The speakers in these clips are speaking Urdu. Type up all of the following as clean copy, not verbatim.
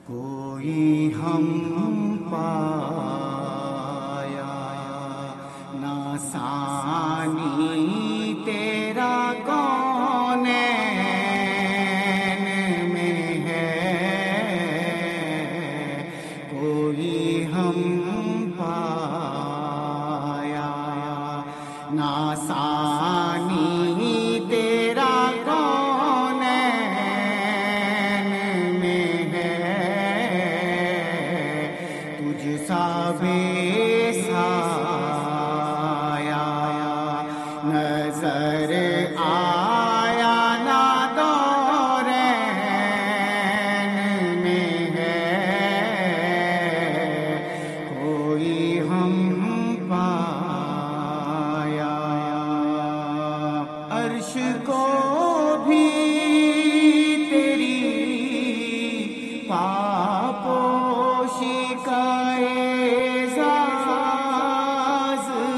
کوئی ہم پایا نہ ثانی تیرا کونین میں ہے، کوئی ہم پایا نہ ثانی تیرا کونین میں ہے، تجھ سا بے سایہ نظر آیا نہ دورین میں ہے، کوئی ہم پایا عرش کو بھی تیری پاپوشی کا اعزاز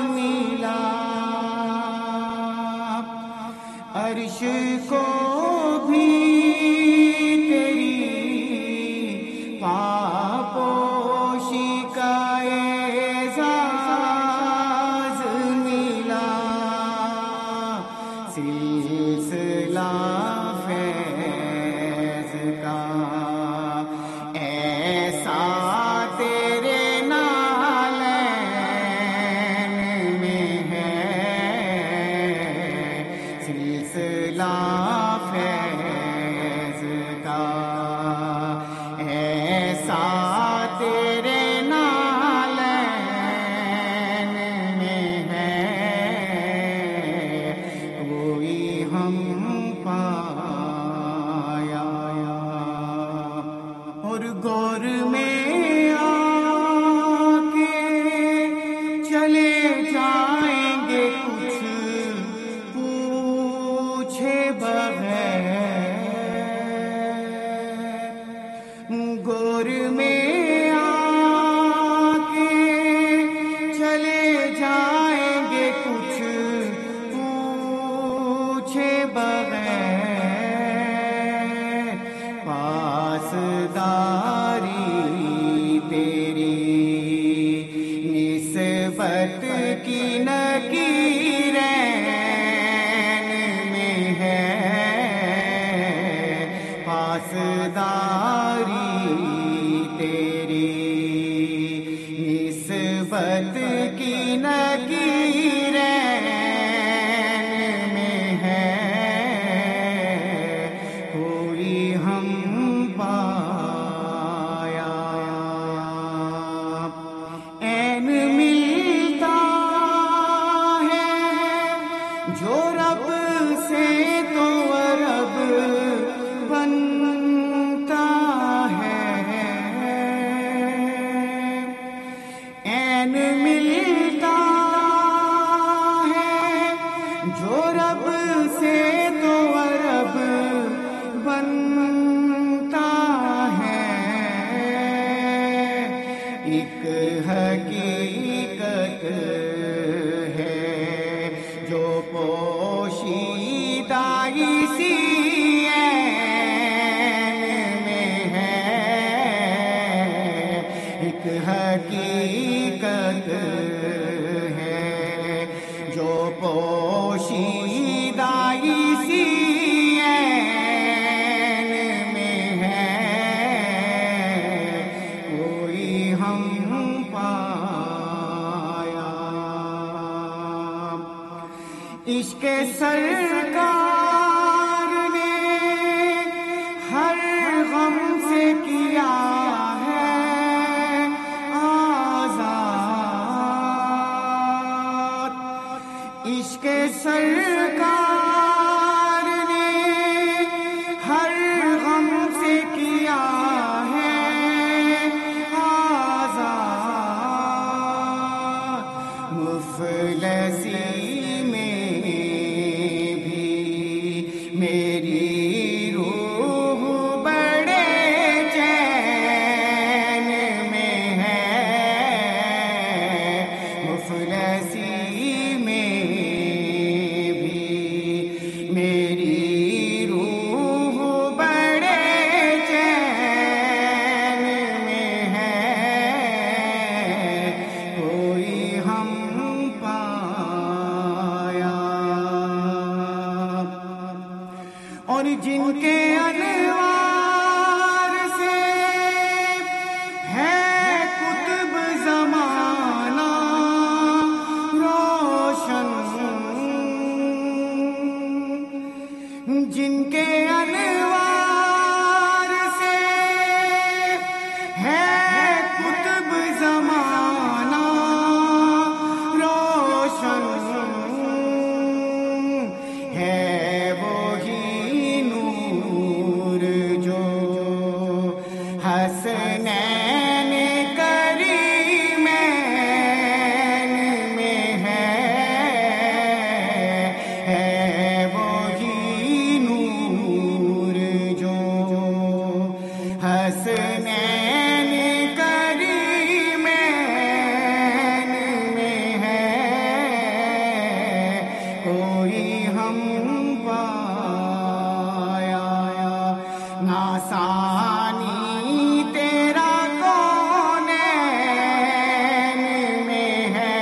ملا، عرش کو بھی تیری پاپوشی کا اعزاز ملا، سلسلہ فیض کا ایسا تیرے نالین میں ہے، سلسلہ فیض کا ایسا تیرے نالین میں ہے، کوئی ہم پایا اور گور میں آ کے چلے جائیں گے کچھ پوچھے بغیر، گور میں آ کے چلے جائیں گے کچھ پوچھے بغیر، پاسداری تیری نسبت کی نکیرین میں ہے، پاسداری تیری نسبت کی نکیرین میں ہے، کوئی ہم پایا عین ملتا ہے جو رب سے تو رب بنتا ہے، عین ملتا ہے جو رب سے تو رب بنتا ہے، ایک حقیقت ہے جو پوشیدہ اسی عین میں ہے، ایک حقیقت ہے جو پوشیدہ اسی عین میں ہے، کوئی ہم پایا عشق سرکار نے ہر غم سے کیا ہے آزاد، عشق سرکار نے ہر غم سے کیا ہے آزاد، مفلسی میری روح بڑے چین میں ہے، مفلسی میں بھی میری روح بڑے چین اور جن کے انوار سے ہے قطب زمانہ روشن، جن کے انوار سے ہے قطب زمانہ روشن، ہے وہی نور جو حسنین کریمین میں ہے وہی نور جو حسنین کریمین میں ہے، کوئی ہم پایا ناسانی تیرا کونین میں ہے،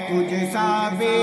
تجھ سا بے